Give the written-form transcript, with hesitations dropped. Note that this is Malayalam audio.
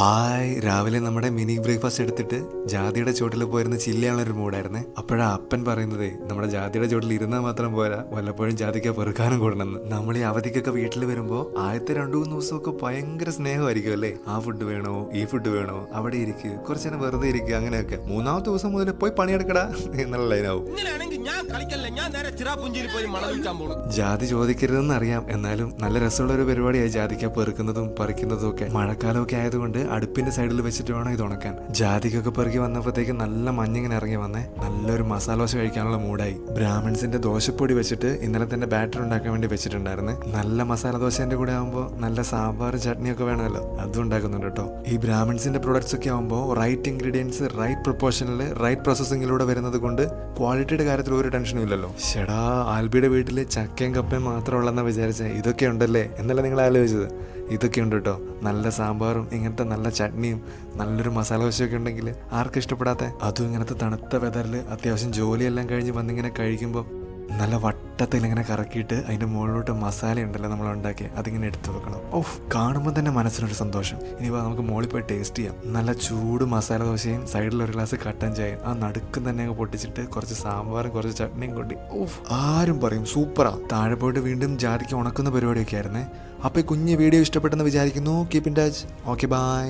ഹായ്, രാവിലെ നമ്മുടെ മിനി ബ്രേക്ക്ഫാസ്റ്റ് എടുത്തിട്ട് ജാതിയുടെ ചോട്ടിൽ പോയിരുന്ന ചില്ലയാണൊരു മൂടായിരുന്നേ. അപ്പോഴാ അപ്പൻ പറയുന്നത് നമ്മുടെ ജാതിയുടെ ചോട്ടിൽ ഇരുന്നാൽ മാത്രം പോരാ, വല്ലപ്പോഴും ജാതിക്ക് പെറുക്കാനും കൂടണമെന്ന്. നമ്മൾ ഈ അവധിക്കൊക്കെ വീട്ടിൽ വരുമ്പോൾ ആദ്യത്തെ 2-3 ദിവസമൊക്കെ ഭയങ്കര സ്നേഹമായിരിക്കും അല്ലേ. ആ ഫുഡ് വേണോ, ഈ ഫുഡ് വേണോ, അവിടെ ഇരിക്കുക, കുറച്ചു നേരം വെറുതെ ഇരിക്കുക, അങ്ങനെയൊക്കെ. 3-ാമത്തെ ദിവസം മുതൽ പോയി പണിയെടുക്കടാ എന്നുള്ള ലൈനാവും. ജാതി ചോദിക്കരുതെന്ന് അറിയാം, എന്നാലും നല്ല രസമുള്ള ഒരു പരിപാടിയായി ജാതിക്ക പെറുക്കുന്നതും പറിക്കുന്നതും ഒക്കെ. മഴക്കാലമൊക്കെ ആയതുകൊണ്ട് അടുപ്പിന്റെ സൈഡിൽ വെച്ചിട്ട് വേണം ഇത് ഉണക്കാൻ. ജാതിക്കൊക്കെ പെറുക്കി വന്നപ്പോഴത്തേക്ക് നല്ല മഞ്ഞിങ്ങനെ ഇറങ്ങി വന്നേ. നല്ലൊരു മസാല ദോശ കഴിക്കാനുള്ള മൂടായി. ബ്രാഹ്മിൺസിന്റെ ദോശപ്പൊടി വെച്ചിട്ട് ഇന്നലെ തന്നെ ബാറ്റർ ഉണ്ടാക്കാൻ വേണ്ടി വെച്ചിട്ടുണ്ടായിരുന്നു. നല്ല മസാല ദോശന്റെ കൂടെ ആകുമ്പോൾ നല്ല സാമ്പാർ ചട്നിയൊക്കെ വേണമല്ലോ, അതും ഉണ്ടാക്കുന്നുണ്ട് കേട്ടോ. ഈ ബ്രാഹ്മിൺസിന്റെ പ്രൊഡക്ട്സ് ഒക്കെ ആകുമ്പോൾ റൈറ്റ് ഇൻഗ്രീഡിയൻസ് റൈറ്റ് പ്രൊപ്പോർഷനിൽ റൈറ്റ് പ്രോസസ്സിങ്ങിലൂടെ വരുന്നത് കൊണ്ട് ക്വാളിറ്റിയുടെ കാര്യത്തിൽ ഒരു ടെൻഷനും ഇല്ലല്ലോ. ഷെടാ, ആൽബിയുടെ വീട്ടിൽ ചക്കയും കപ്പയും മാത്രം ഉള്ളതെന്നാ വിചാരിച്ചേ. ഇതൊക്കെ ഉണ്ടല്ലേ എന്നല്ല നിങ്ങൾ ആലോചിച്ചത്. ഇതൊക്കെ ഉണ്ട് കേട്ടോ. നല്ല സാമ്പാറും ഇങ്ങനത്തെ നല്ല ചട്നിയും നല്ലൊരു മസാല ദോശയൊക്കെ ഉണ്ടെങ്കിൽ ആർക്കും ഇഷ്ടപ്പെടാത്ത. അതും ഇങ്ങനത്തെ തണുത്ത വെതറിൽ അത്യാവശ്യം ജോലിയെല്ലാം കഴിഞ്ഞ് വന്നിങ്ങനെ കഴിക്കുമ്പോൾ നല്ല വട്ടത്തിൽ ഇങ്ങനെ കറക്കിയിട്ട് അതിൻ്റെ മുകളിലോട്ട് മസാല ഉണ്ടല്ലോ നമ്മൾ ഉണ്ടാക്കി, അതിങ്ങനെ എടുത്തു വെക്കണം. ഓഹ്, കാണുമ്പോൾ തന്നെ മനസ്സിനൊരു സന്തോഷം. ഇനി നമുക്ക് മുകളിൽ പോയി ടേസ്റ്റ് ചെയ്യാം. നല്ല ചൂട് മസാല ദോശയും സൈഡിൽ ഒരു ഗ്ലാസ് കട്ടൻ ചായയും ആ നടുക്കും തന്നെ അങ്ങ് പൊട്ടിച്ചിട്ട് കുറച്ച് സാമ്പാറും കുറച്ച് ചട്നിയും കൊണ്ടി. ഓഹ്, ആരും പറയും സൂപ്പറാ. താഴെ പോയിട്ട് വീണ്ടും ജാതിക്ക് ഉണക്കുന്ന പരിപാടിയൊക്കെ ആയിരുന്നേ. അപ്പോൾ ഈ കുഞ്ഞ് വീഡിയോ ഇഷ്ടപ്പെട്ടെന്ന് വിചാരിക്കുന്നു. Keep in touch. Okay, by.